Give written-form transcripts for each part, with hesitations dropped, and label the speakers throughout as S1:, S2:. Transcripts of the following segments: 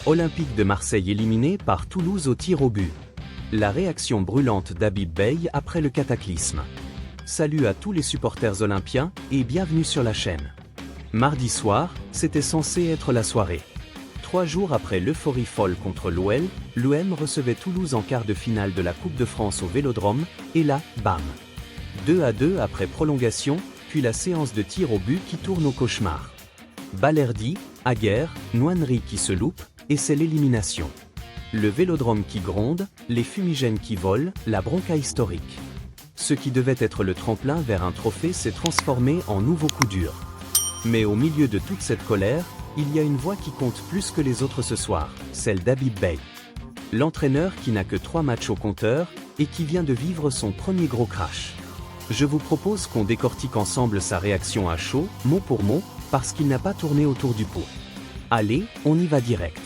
S1: Olympique de Marseille éliminé par Toulouse au tir au but. La réaction brûlante d'Habib Beye après le cataclysme. Salut à tous les supporters olympiens et bienvenue sur la chaîne. Mardi soir, c'était censé être la soirée. 3 jours après l'euphorie folle contre l'OL, l'OM recevait Toulouse en quart de finale de la Coupe de France au Vélodrome, et là, bam. 2-2 après prolongation, puis la séance de tir au but qui tourne au cauchemar. Balerdi, Aguerre, Nwaneri qui se loupe, et c'est l'élimination. Le Vélodrome qui gronde, les fumigènes qui volent, la bronca historique. Ce qui devait être le tremplin vers un trophée s'est transformé en nouveau coup dur. Mais au milieu de toute cette colère, il y a une voix qui compte plus que les autres ce soir, celle d'Habib Beye. L'entraîneur qui n'a que 3 matchs au compteur, et qui vient de vivre son premier gros crash. Je vous propose qu'on décortique ensemble sa réaction à chaud, mot pour mot, parce qu'il n'a pas tourné autour du pot. Allez, on y va direct.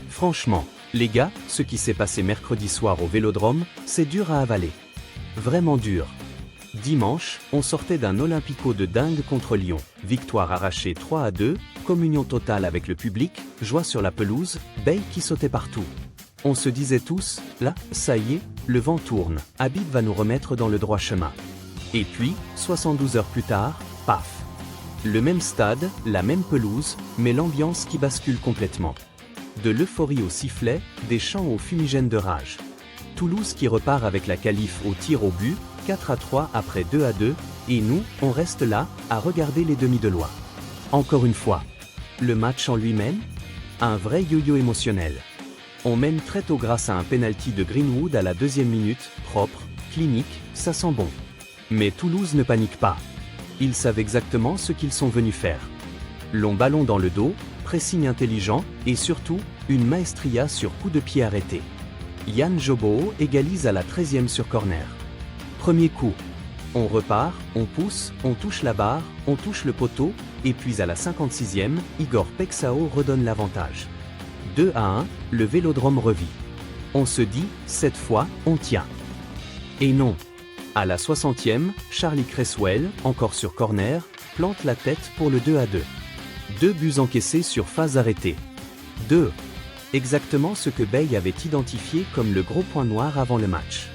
S1: Franchement, les gars, ce qui s'est passé mercredi soir au Vélodrome, c'est dur à avaler. Vraiment dur. Dimanche, on sortait d'un Olympico de dingue contre Lyon, victoire arrachée 3-2, communion totale avec le public, joie sur la pelouse, Beye qui sautait partout. On se disait tous, là, ça y est, le vent tourne, Habib va nous remettre dans le droit chemin. Et puis, 72 heures plus tard, paf. Le même stade, la même pelouse, mais l'ambiance qui bascule complètement. De l'euphorie au sifflet, des chants aux fumigènes de rage. Toulouse qui repart avec la qualif au tir au but, 4-3 après 2-2, et nous, on reste là, à regarder les demi de loi. Encore une fois. Le match en lui-même? Un vrai yo-yo émotionnel. On mène très tôt grâce à un penalty de Greenwood à la 2e minute, propre, clinique, ça sent bon. Mais Toulouse ne panique pas. Ils savent exactement ce qu'ils sont venus faire. Long ballon dans le dos, pressing intelligent, et surtout, une maestria sur coup de pied arrêté. Yann Jobo égalise à la 13e sur corner. Premier coup. On repart, on pousse, on touche la barre, on touche le poteau, et puis à la 56e, Igor Pexao redonne l'avantage. 2-1, le Vélodrome revit. On se dit, cette fois, on tient. Et non. À la 60e, Charlie Cresswell, encore sur corner, plante la tête pour le 2-2. 2 buts encaissés sur phase arrêtée. 2. Exactement ce que Beye avait identifié comme le gros point noir avant le match.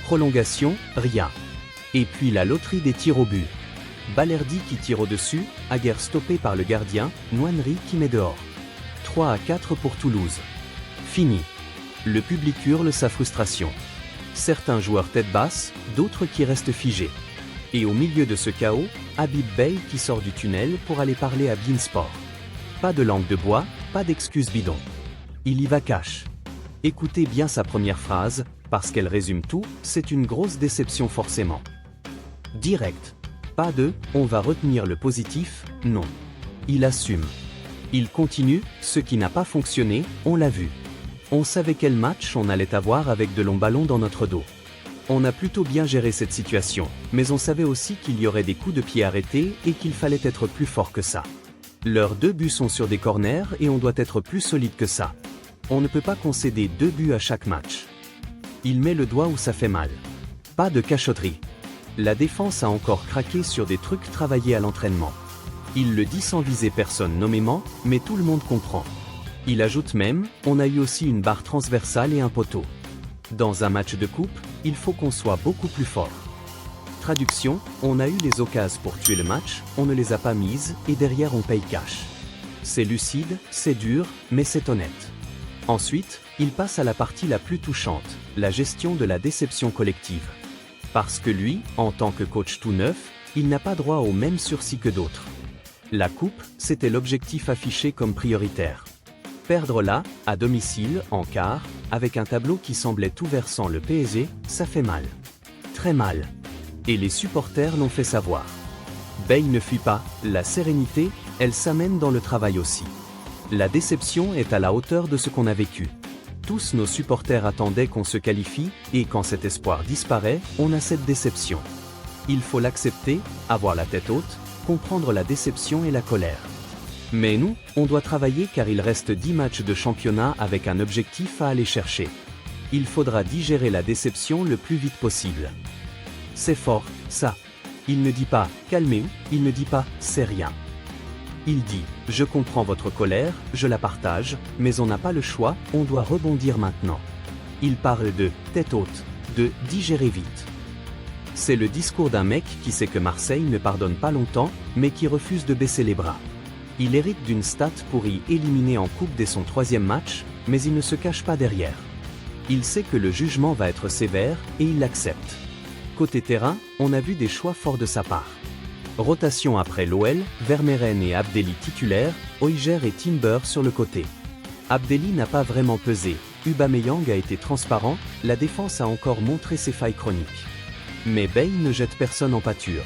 S1: Prolongation, rien. Et puis la loterie des tirs au but. Balerdi qui tire au-dessus, Aguerre stoppé par le gardien, Nwaneri qui met dehors. 3-4 pour Toulouse. Fini. Le public hurle sa frustration. Certains joueurs tête basse, d'autres qui restent figés. Et au milieu de ce chaos, Habib Beye qui sort du tunnel pour aller parler à beIN Sport. Pas de langue de bois, pas d'excuses bidons. Il y va cash. Écoutez bien sa première phrase, parce qu'elle résume tout, c'est une grosse déception forcément. Direct. Pas de « on va retenir le positif », non. Il assume. Il continue, ce qui n'a pas fonctionné, on l'a vu. On savait quel match on allait avoir avec de longs ballons dans notre dos. On a plutôt bien géré cette situation, mais on savait aussi qu'il y aurait des coups de pied arrêtés et qu'il fallait être plus fort que ça. Leurs 2 buts sont sur des corners et on doit être plus solide que ça. On ne peut pas concéder 2 buts à chaque match. Il met le doigt où ça fait mal. Pas de cachotterie. La défense a encore craqué sur des trucs travaillés à l'entraînement. Il le dit sans viser personne nommément, mais tout le monde comprend. Il ajoute même, on a eu aussi une barre transversale et un poteau. Dans un match de coupe, il faut qu'on soit beaucoup plus fort. Traduction, on a eu les occasions pour tuer le match, on ne les a pas mises, et derrière on paye cash. C'est lucide, c'est dur, mais c'est honnête. Ensuite, il passe à la partie la plus touchante, la gestion de la déception collective. Parce que lui, en tant que coach tout neuf, il n'a pas droit au même sursis que d'autres. La coupe, c'était l'objectif affiché comme prioritaire. Perdre là, à domicile, en quart, avec un tableau qui semblait tout versant le PSG, ça fait mal. Très mal. Et les supporters l'ont fait savoir. Beye ne fuit pas, la sérénité, elle s'amène dans le travail aussi. La déception est à la hauteur de ce qu'on a vécu. Tous nos supporters attendaient qu'on se qualifie, et quand cet espoir disparaît, on a cette déception. Il faut l'accepter, avoir la tête haute, comprendre la déception et la colère. Mais nous, on doit travailler car il reste 10 matchs de championnat avec un objectif à aller chercher. Il faudra digérer la déception le plus vite possible. C'est fort, ça. Il ne dit pas « calmez-vous », il ne dit pas « c'est rien ». Il dit « Je comprends votre colère, je la partage, mais on n'a pas le choix, on doit rebondir maintenant. » Il parle de « tête haute », de « digérer vite ». C'est le discours d'un mec qui sait que Marseille ne pardonne pas longtemps, mais qui refuse de baisser les bras. Il hérite d'une stat pourrie éliminée en coupe dès son 3e match, mais il ne se cache pas derrière. Il sait que le jugement va être sévère, et il l'accepte. Côté terrain, on a vu des choix forts de sa part. Rotation après l'OL, Vermeeren et Abdelli titulaires, Hojbjerg et Timber sur le côté. Abdelli n'a pas vraiment pesé, Aubameyang a été transparent, la défense a encore montré ses failles chroniques. Mais Bale ne jette personne en pâture.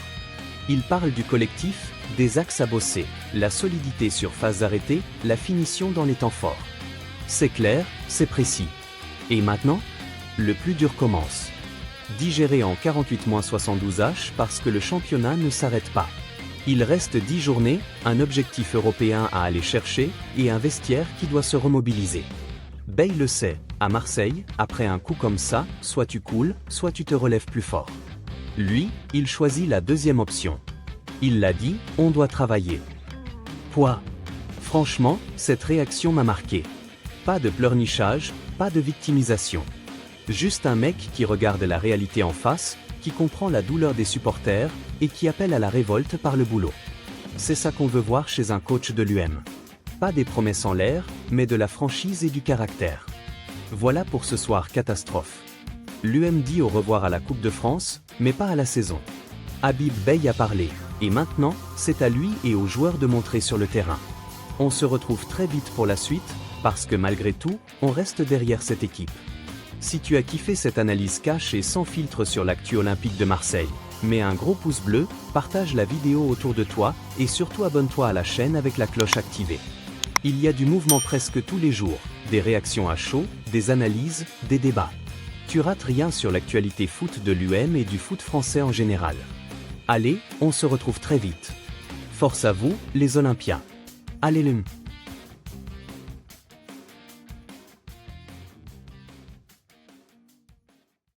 S1: Il parle du collectif, des axes à bosser, la solidité sur phases arrêtées, la finition dans les temps forts. C'est clair, c'est précis. Et maintenant? Le plus dur commence. Digéré en 48-72h parce que le championnat ne s'arrête pas. Il reste 10 journées, un objectif européen à aller chercher, et un vestiaire qui doit se remobiliser. Bale le sait, à Marseille, après un coup comme ça, soit tu coules, soit tu te relèves plus fort. Lui, il choisit la deuxième option. Il l'a dit, on doit travailler. Poids. Franchement, cette réaction m'a marqué. Pas de pleurnichage, pas de victimisation. Juste un mec qui regarde la réalité en face, qui comprend la douleur des supporters, et qui appelle à la révolte par le boulot. C'est ça qu'on veut voir chez un coach de l'UM. Pas des promesses en l'air, mais de la franchise et du caractère. Voilà pour ce soir catastrophe. L'UM dit au revoir à la Coupe de France, mais pas à la saison. Habib Beye a parlé, et maintenant, c'est à lui et aux joueurs de montrer sur le terrain. On se retrouve très vite pour la suite, parce que malgré tout, on reste derrière cette équipe. Si tu as kiffé cette analyse cash et sans filtre sur l'actu olympique de Marseille, mets un gros pouce bleu, partage la vidéo autour de toi, et surtout abonne-toi à la chaîne avec la cloche activée. Il y a du mouvement presque tous les jours, des réactions à chaud, des analyses, des débats. Tu rates rien sur l'actualité foot de l'UM et du foot français en général. Allez, on se retrouve très vite. Force à vous, les Olympiens. Allez l'UM.